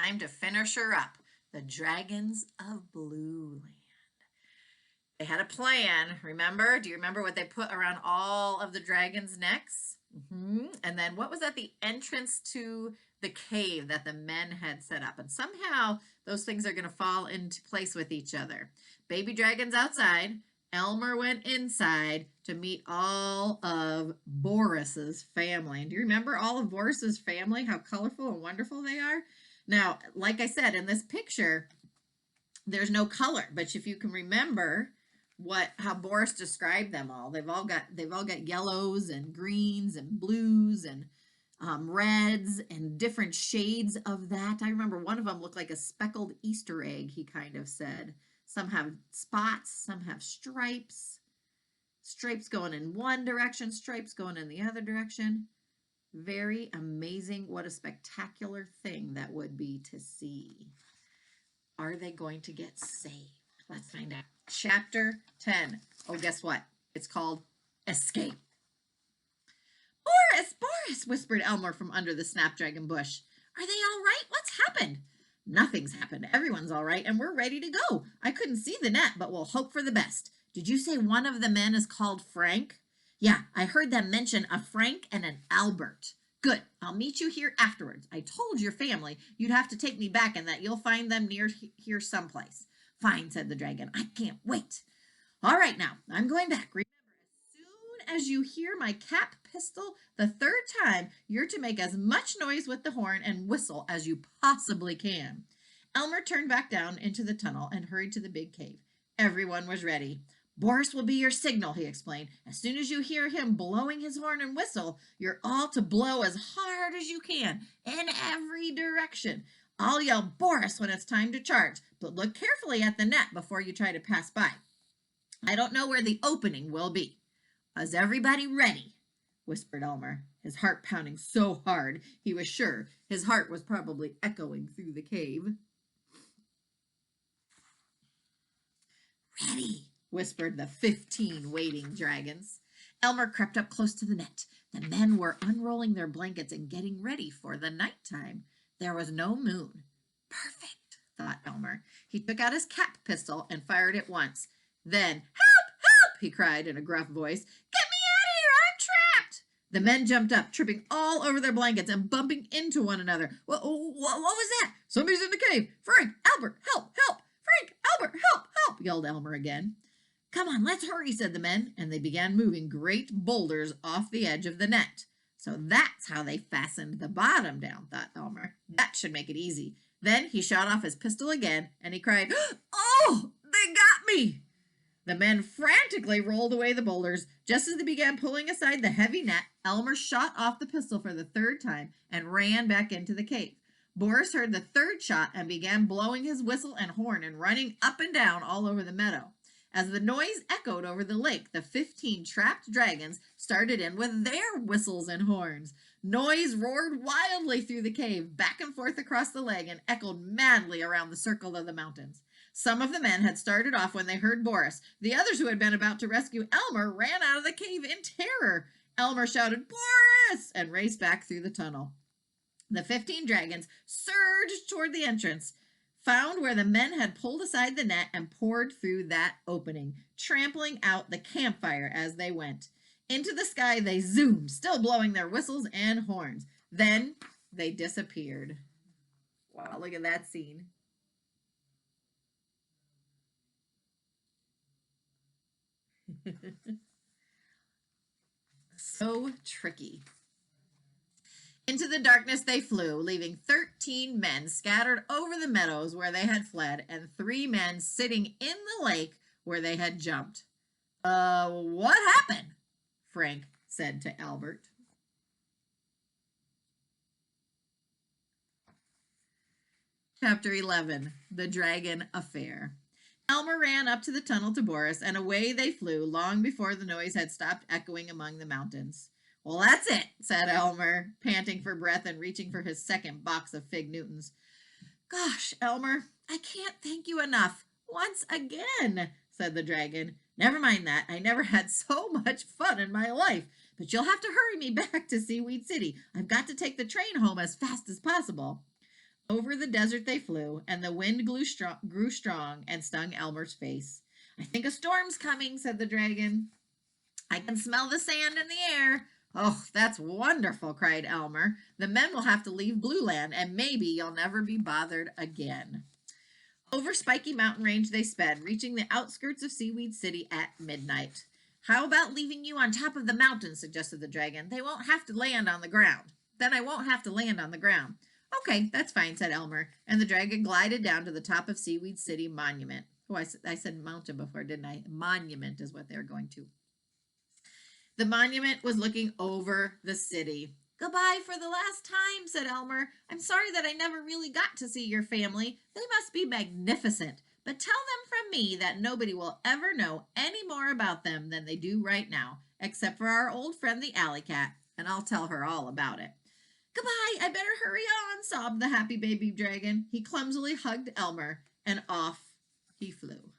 time to finish her up. The Dragons of Blueland. They had a plan, remember? Do you remember what they put around all of the dragons' necks? And then what was at the entrance to the cave that the men had set up? And somehow those things are going to fall into place with each other. Baby dragons outside. Elmer went inside to meet all of Boris's family. And do you remember all of Boris's family, how colorful and wonderful they are? Now, like I said, in this picture, there's no color, but if you can remember how Boris described them all, they've all got yellows and greens and blues and reds and different shades of that. I remember one of them looked like a speckled Easter egg, he kind of said. Some have spots, some have stripes. Stripes going in one direction, stripes going in the other direction. Very amazing. What a spectacular thing that would be to see. Are they going to get saved? Let's find out. Chapter 10. Oh, guess what? It's called Escape. Boris, Boris, whispered Elmer from under the snapdragon bush. Are they all right? What's happened? Nothing's happened. Everyone's all right, and we're ready to go. I couldn't see the net, but we'll hope for the best. Did you say one of the men is called Frank? Yeah, I heard them mention a Frank and an Albert. Good. I'll meet you here afterwards. I told your family you'd have to take me back and that you'll find them near here someplace. Fine, said the dragon. I can't wait. All right, now, I'm going back. Remember, as soon as you hear my cap pistol the third time, you're to make as much noise with the horn and whistle as you possibly can. Elmer turned back down into the tunnel and hurried to the big cave. Everyone was ready. Boris will be your signal, he explained. As soon as you hear him blowing his horn and whistle, you're all to blow as hard as you can in every direction. I'll yell Boris when it's time to charge, but look carefully at the net before you try to pass by. I don't know where the opening will be. Is everybody ready? Whispered Elmer, his heart pounding so hard he was sure his heart was probably echoing through the cave. Ready, whispered the 15 waiting dragons. Elmer crept up close to the net. The men were unrolling their blankets and getting ready for the nighttime. There was no moon. Perfect, thought Elmer. He took out his cap pistol and fired it once. Then, help, help, he cried in a gruff voice. Get me out of here, I'm trapped. The men jumped up, tripping all over their blankets and bumping into one another. What was that? Somebody's in the cave. Frank, Albert, help, help. Frank, Albert, help, help, yelled Elmer again. Come on, let's hurry, said the men, and they began moving great boulders off the edge of the net. So that's how they fastened the bottom down, thought Elmer. That should make it easy. Then he shot off his pistol again, and he cried, Oh, they got me! The men frantically rolled away the boulders. Just as they began pulling aside the heavy net, Elmer shot off the pistol for the third time and ran back into the cave. Boris heard the third shot and began blowing his whistle and horn and running up and down all over the meadow. As the noise echoed over the lake, the 15 trapped dragons started in with their whistles and horns. Noise roared wildly through the cave, back and forth across the lake, and echoed madly around the circle of the mountains. Some of the men had started off when they heard Boris. The others who had been about to rescue Elmer ran out of the cave in terror. Elmer shouted, Boris! And raced back through the tunnel. The 15 dragons surged toward the entrance, found where the men had pulled aside the net and poured through that opening, trampling out the campfire as they went. Into the sky they zoomed, still blowing their whistles and horns. Then they disappeared. Wow, look at that scene. So tricky. Into the darkness they flew, leaving 13 men scattered over the meadows where they had fled, and 3 men sitting in the lake where they had jumped. What happened? Frank said to Albert. Chapter 11, The Dragon Affair. Elmer ran up to the tunnel to Boris, and away they flew long before the noise had stopped echoing among the mountains. Well, that's it, said Elmer, panting for breath and reaching for his second box of Fig Newtons. Gosh, Elmer, I can't thank you enough. Once again, said the dragon. Never mind that. I never had so much fun in my life. But you'll have to hurry me back to Seaweed City. I've got to take the train home as fast as possible. Over the desert they flew, and the wind grew strong and stung Elmer's face. I think a storm's coming, said the dragon. I can smell the sand in the air. Oh, that's wonderful, cried Elmer. The men will have to leave Blueland, and maybe you'll never be bothered again. Over Spiky Mountain Range they sped, reaching the outskirts of Seaweed City at midnight. How about leaving you on top of the mountain, suggested the dragon. They won't have to land on the ground. Then I won't have to land on the ground. Okay, that's fine, said Elmer, and the dragon glided down to the top of Seaweed City Monument. Oh, I said mountain before, didn't I? Monument is what they're going to. The monument was looking over the city. Goodbye for the last time, said Elmer. I'm sorry that I never really got to see your family. They must be magnificent. But tell them from me that nobody will ever know any more about them than they do right now, except for our old friend the alley cat, and I'll tell her all about it. Goodbye, I better hurry on, sobbed the happy baby dragon. He clumsily hugged Elmer, and off he flew.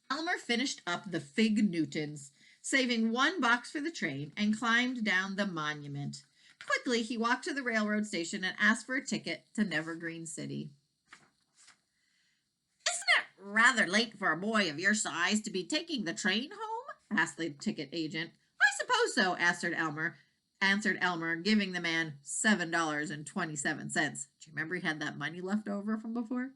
Elmer finished up the Fig Newtons, saving one box for the train, and climbed down the monument. Quickly, he walked to the railroad station and asked for a ticket to Nevergreen City. Isn't it rather late for a boy of your size to be taking the train home? Asked the ticket agent. I suppose so, answered Elmer, giving the man $7.27. Do you remember he had that money left over from before?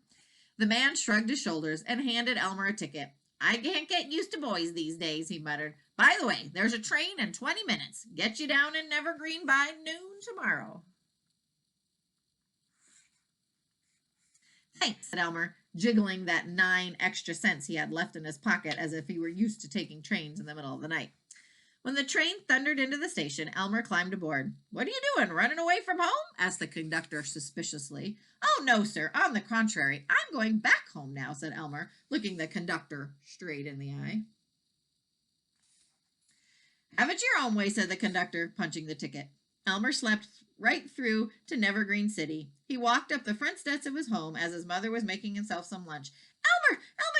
The man shrugged his shoulders and handed Elmer a ticket. I can't get used to boys these days, he muttered. By the way, there's a train in 20 minutes. Get you down in Nevergreen by noon tomorrow. Thanks, said Elmer, jiggling that 9 extra cents he had left in his pocket as if he were used to taking trains in the middle of the night. When the train thundered into the station, Elmer climbed aboard. What are you doing, running away from home? Asked the conductor suspiciously. Oh, no, sir. On the contrary, I'm going back home now, said Elmer, looking the conductor straight in the eye. Have it your own way, said the conductor, punching the ticket. Elmer slept right through to Nevergreen City. He walked up the front steps of his home as his mother was making himself some lunch. Elmer,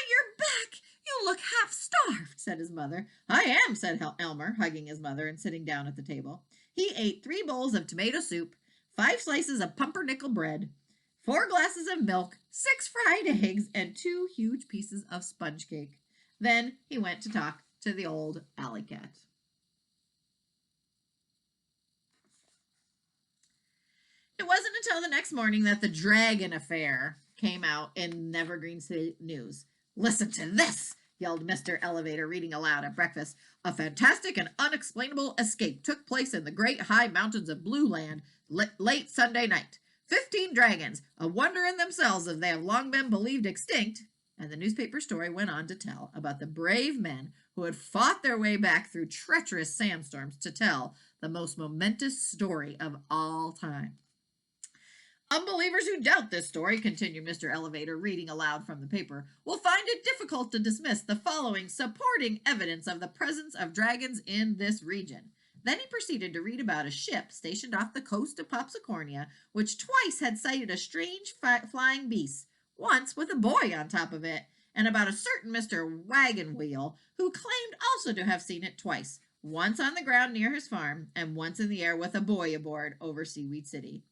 you're back. You look half starved, said his mother. I am, said Elmer, hugging his mother and sitting down at the table. He ate 3 bowls of tomato soup, 5 slices of pumpernickel bread, 4 glasses of milk, 6 fried eggs, and 2 huge pieces of sponge cake. Then he went to talk to the old alley cat. It wasn't until the next morning that the dragon affair came out in Nevergreen City News. Listen to this, yelled Mr. Elevator, reading aloud at breakfast. A fantastic and unexplainable escape took place in the great high mountains of Blueland late Sunday night. 15 dragons, a wonder in themselves if they have long been believed extinct. And the newspaper story went on to tell about the brave men who had fought their way back through treacherous sandstorms to tell the most momentous story of all time. Unbelievers who doubt this story, continued Mr. Elevator, reading aloud from the paper, will find it difficult to dismiss the following supporting evidence of the presence of dragons in this region. Then he proceeded to read about a ship stationed off the coast of Popsicornia, which twice had sighted a strange flying beast, once with a boy on top of it, and about a certain Mr. Wagon Wheel, who claimed also to have seen it twice, once on the ground near his farm, and once in the air with a boy aboard over Seaweed City.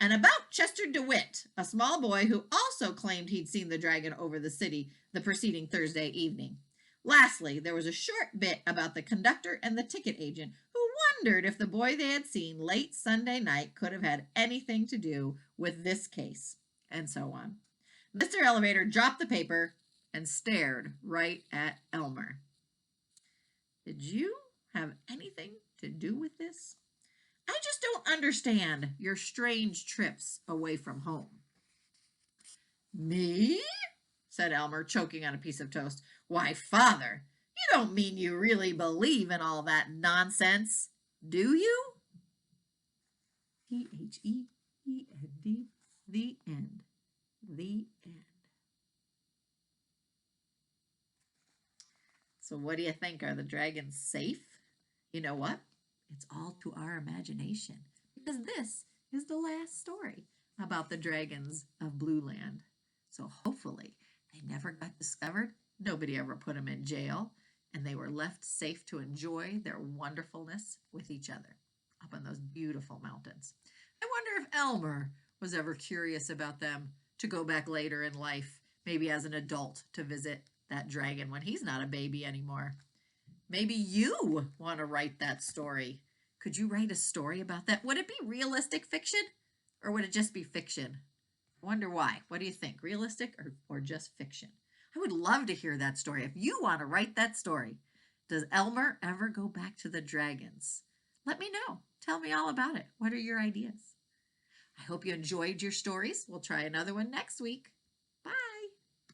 And about Chester DeWitt, a small boy who also claimed he'd seen the dragon over the city the preceding Thursday evening. Lastly, there was a short bit about the conductor and the ticket agent, who wondered if the boy they had seen late Sunday night could have had anything to do with this case, and so on. Mr. Elevator dropped the paper and stared right at Elmer. Did you have anything to do with this? I just don't understand your strange trips away from home. Me? Said Elmer, choking on a piece of toast. Why, Father, you don't mean you really believe in all that nonsense, do you? T-H-E-E-N-D, the end. The end. So what do you think? Are the dragons safe? You know what? It's all to our imagination, because this is the last story about the Dragons of Blueland. So hopefully they never got discovered, nobody ever put them in jail, and they were left safe to enjoy their wonderfulness with each other. up on those beautiful mountains. I wonder if Elmer was ever curious about them to go back later in life, maybe as an adult, to visit that dragon when he's not a baby anymore. Maybe you want to write that story. Could you write a story about that? Would it be realistic fiction or would it just be fiction? I wonder why. What do you think? Realistic or just fiction? I would love to hear that story. If you want to write that story, does Elmer ever go back to the dragons? Let me know. Tell me all about it. What are your ideas? I hope you enjoyed your stories. We'll try another one next week.